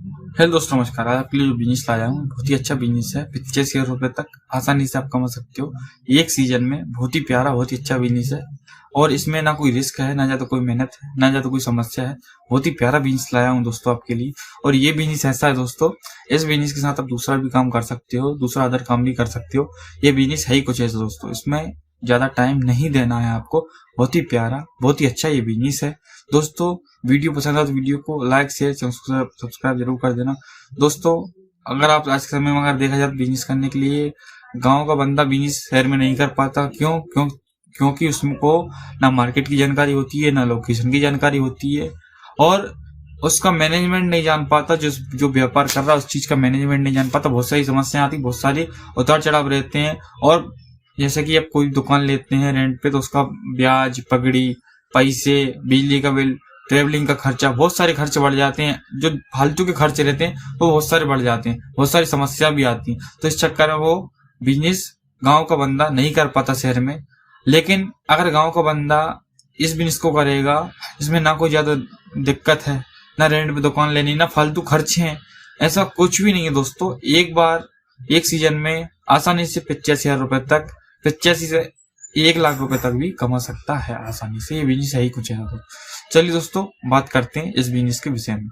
Hello दोस्तों, नमस्कार। आज आपके लिए जो बिजनेस लाया हूँ बहुत ही अच्छा बिजनेस है। 85,000 तक आसानी से आप कमा सकते हो एक सीजन में। बहुत ही प्यारा, बहुत ही अच्छा बिजनेस है और इसमें ना कोई रिस्क है, ना ज्यादा कोई मेहनत है, ना ज्यादा कोई समस्या है। बहुत ही प्यारा बिजनेस लाया हूँ दोस्तों आपके लिए। और ये बिजनेस ऐसा है दोस्तों, इस बिजनेस के साथ आप दूसरा भी काम कर सकते हो, दूसरा अदर काम भी कर सकते हो। ये बिजनेस है ही कुछ ऐसा दोस्तों, इसमें ज्यादा टाइम नहीं देना है आपको। बहुत ही प्यारा, बहुत ही अच्छा ये बिजनेस है दोस्तों। वीडियो पसंद आए तो वीडियो को लाइक, शेयर, सब्सक्राइब जरूर कर देना दोस्तों। अगर आप आज के समय में अगर देखा जाए बिजनेस करने के लिए, गांव का बंदा बिजनेस शहर में नहीं कर पाता। क्योंकि उसको ना मार्केट की जानकारी होती है, ना लोकेशन की जानकारी होती है, और उसका मैनेजमेंट नहीं जान पाता। जो व्यापार कर रहा है उस चीज का मैनेजमेंट नहीं जान पाता। बहुत सारी समस्याएं आती, बहुत सारी उतार चढ़ाव रहते हैं। और जैसे कि आप कोई दुकान लेते हैं रेंट पे, तो उसका ब्याज, पगड़ी, पैसे, बिजली का बिल, ट्रेवलिंग का खर्चा, बहुत सारे खर्चे बढ़ जाते हैं। जो फालतू के खर्चे रहते हैं वो बहुत सारे बढ़ जाते हैं, बहुत सारी समस्या भी आती हैं। तो इस चक्कर में वो बिजनेस गांव का बंदा नहीं कर पाता शहर में। लेकिन अगर गांव का बंदा इस बिजनेस को करेगा, इसमें ना कोई ज्यादा दिक्कत है, ना रेंट पे दुकान लेनी, ना फालतू खर्चे हैं, ऐसा कुछ भी नहीं है दोस्तों। एक बार एक सीजन में आसानी से 85,000 तक, 85 से 1 लाख रुपए तक भी कमा सकता है आसानी से। ये बिजनेस है ही कुछ है। तो चलिए दोस्तों, बात करते हैं इस बिजनेस के विषय में।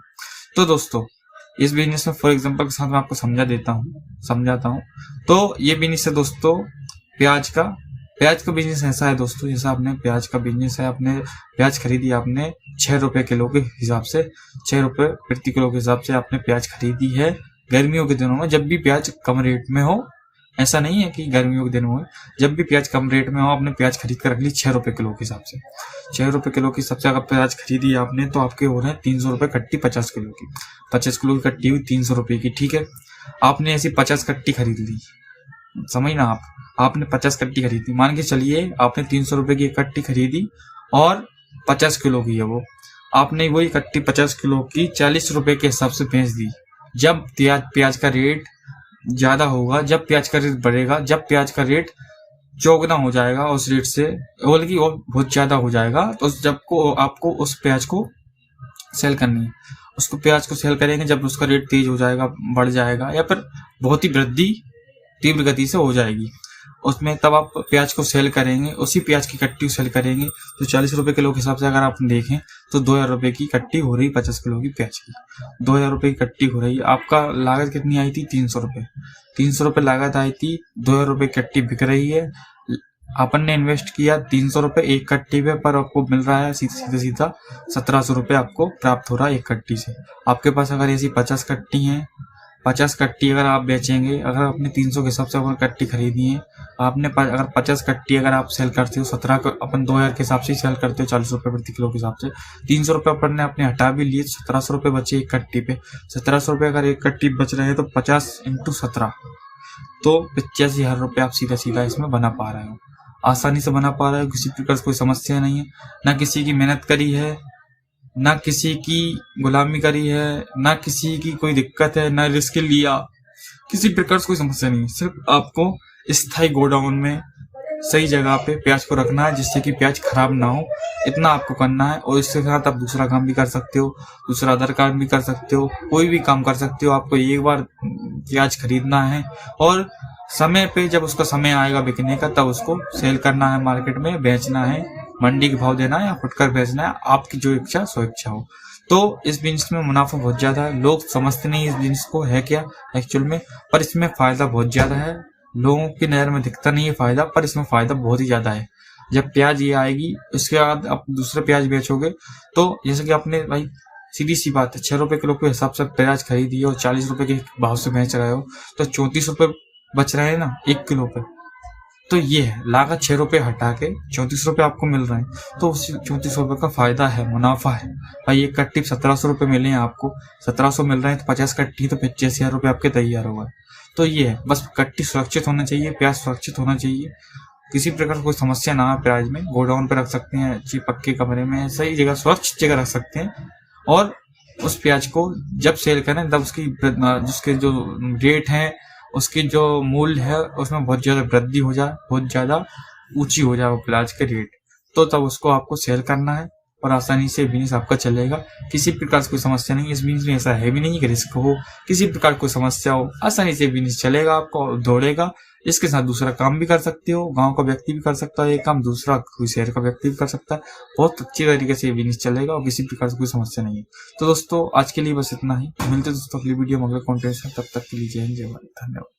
तो दोस्तों, इस बिजनेस में फॉर एग्जांपल के साथ मैं आपको समझाता हूँ। तो ये बिजनेस है दोस्तों प्याज का। प्याज का बिजनेस ऐसा है दोस्तों, जैसा आपने प्याज का बिजनेस है, आपने प्याज खरीदी आपने 6 रुपए किलो के हिसाब से, 6 रुपए प्रति किलो के हिसाब से आपने प्याज खरीदी है। गर्मियों के दिनों में जब भी प्याज कम रेट में हो, ऐसा नहीं है कि गर्मियों के दिनों में, जब भी प्याज कम रेट में हो, आपने प्याज खरीद कर रख ली 6 रुपए किलो के हिसाब से। 6 रुपए किलो की सबसे अगर प्याज खरीदी आपने, तो आपके हो रहे हैं 300 रुपए कट्टी 50 किलो की। 50 किलो की कट्टी हुई 300 रुपए की, ठीक है। आपने ऐसी 50 कट्टी खरीद ली, समझ ना आप, आपने 50 कट्टी खरीदी। मान के चलिए आपने 300 रुपए की कट्टी खरीदी और 50 किलो की है वो। आपने वही कट्टी 50 किलो की 40 रुपए के हिसाब से बेच दी। जब प्याज का रेट ज्यादा होगा, जब प्याज का रेट बढ़ेगा, जब प्याज का रेट चौगुना हो जाएगा उस रेट से, बल्कि और बहुत ज्यादा हो जाएगा, तो जब को आपको उस प्याज को सेल करनी है, उसको प्याज को सेल करेंगे जब उसका रेट तेज हो जाएगा, बढ़ जाएगा, या फिर बहुत ही वृद्धि तीव्र गति से हो जाएगी उसमें, तब आप प्याज को सेल करेंगे। उसी प्याज की कट्टी सेल करेंगे तो 40 रुपए किलो के हिसाब से अगर आप देखें तो 2,000 रुपए की कट्टी हो रही 50 किलो की प्याज की। 2,000 रुपए की कट्टी हो रही। आपका लागत कितनी आई थी? 300 रुपए। 300 रुपए लागत आई थी, 2,000 रुपए की कट्टी बिक रही है। अपन ने इन्वेस्ट किया 300 रुपए एक कट्टी पे, पर आपको मिल रहा है सीधा 1,700 रुपए आपको प्राप्त हो रहा है एक कट्टी से। आपके पास अगर ऐसी 50 कट्टी है, 50 कट्टी अगर आप बेचेंगे, अगर आपने 300 के हिसाब से अगर कट्टी खरीदी है, आपने अगर 50 कट्टी अगर आप सेल करते हो 17 को, अपन 2,000 के हिसाब से सेल करते हो 40 रुपए प्रति किलो के हिसाब से, 300 रुपए अपन ने अपने हटा भी लिए, 1,700 रुपए बचे एक कट्टी पे। 1,700 रुपए अगर एक कट्टी बच रहे हैं तो 50 × 17, तो 85,000 रुपए आप सीधा इसमें बना पा रहे हो, आसानी से बना पा रहे हो। किसी प्रकार से कोई समस्या नहीं है, ना किसी की मेहनत करी है, ना किसी की गुलामी करी है, ना किसी की कोई दिक्कत है, ना रिस्क लिया, किसी प्रकार से कोई समस्या नहीं है। सिर्फ आपको स्थायी गोडाउन में सही जगह पे प्याज को रखना है, जिससे कि प्याज खराब ना हो, इतना आपको करना है। और इसके साथ आप दूसरा काम भी कर सकते हो, दूसरा अदर काम भी कर सकते हो, कोई भी काम कर सकते हो। आपको एक बार प्याज खरीदना है और समय पे, जब उसका समय आएगा बिकने का, तब उसको सेल करना है, मार्केट में बेचना है, मंडी के भाव देना है या फुटकर बेचना है, आपकी जो इच्छा सो इच्छा हो। तो इस बिजनेस में मुनाफा बहुत ज्यादा है। लोग समझते नहीं इस बिजनेस को है क्या एक्चुअल में, पर इसमें फायदा बहुत ज्यादा है। लोगों की नजर में दिखता नहीं है फायदा, पर इसमें फायदा बहुत ही ज्यादा है। जब प्याज ये आएगी, उसके बाद आप दूसरे प्याज बेचोगे, तो जैसे कि आपने भाई, सीधी सी बात है, 6 रुपए किलो के हिसाब से प्याज खरीदी और 40 रुपए के भाव से बेच रहे हो, तो 34 रुपए बच रहे हैं ना 1 किलो पे। तो ये है लागत, 6 रुपए हटा के 34 रुपए आपको मिल रहे हैं, तो उस 34 रुपए का फायदा है, मुनाफा है भाई। एक कट्टी 1,700 रुपए मिले हैं आपको, 1,700 मिल रहे हैं, तो 50 कट्टी तो 85,000 रुपए आपके तैयार होगा। तो ये है, बस कट्टी सुरक्षित होना चाहिए, प्याज सुरक्षित होना चाहिए, किसी प्रकार कोई समस्या ना हो। प्याज में गोडाउन पे रख सकते हैं, अच्छी पक्के कमरे में, सही जगह, सुरक्षित जगह रख सकते हैं। और उस प्याज को जब सेल करें, तब उसके जो रेट है, उसकी जो मूल्य है, उसमें बहुत ज्यादा वृद्धि हो जाए, बहुत ज्यादा ऊंची हो जाए वो प्याज के रेट, तो तब उसको आपको सेल करना है। और आसानी से बिजनेस आपका चलेगा। किसी प्रकार से कोई समस्या नहीं, इस बिजनेस में ऐसा है भी नहीं कि रिस्क हो, किसी प्रकार कोई समस्या हो, आसानी से बिजनेस चलेगा आपका और दौड़ेगा। इसके साथ दूसरा काम भी कर सकते हो, गांव का व्यक्ति भी कर सकता है ये काम, दूसरा कोई शहर का व्यक्ति भी कर सकता है। बहुत अच्छी तरीके से ये बिजनेस चलेगा और किसी प्रकार से कोई समस्या नहीं है। तो दोस्तों आज के लिए बस इतना ही, मिलते हैं दोस्तों अगली वीडियो में अगले कंटेंट से, तब तक के लिए जय हिंद जय भारत, धन्यवाद।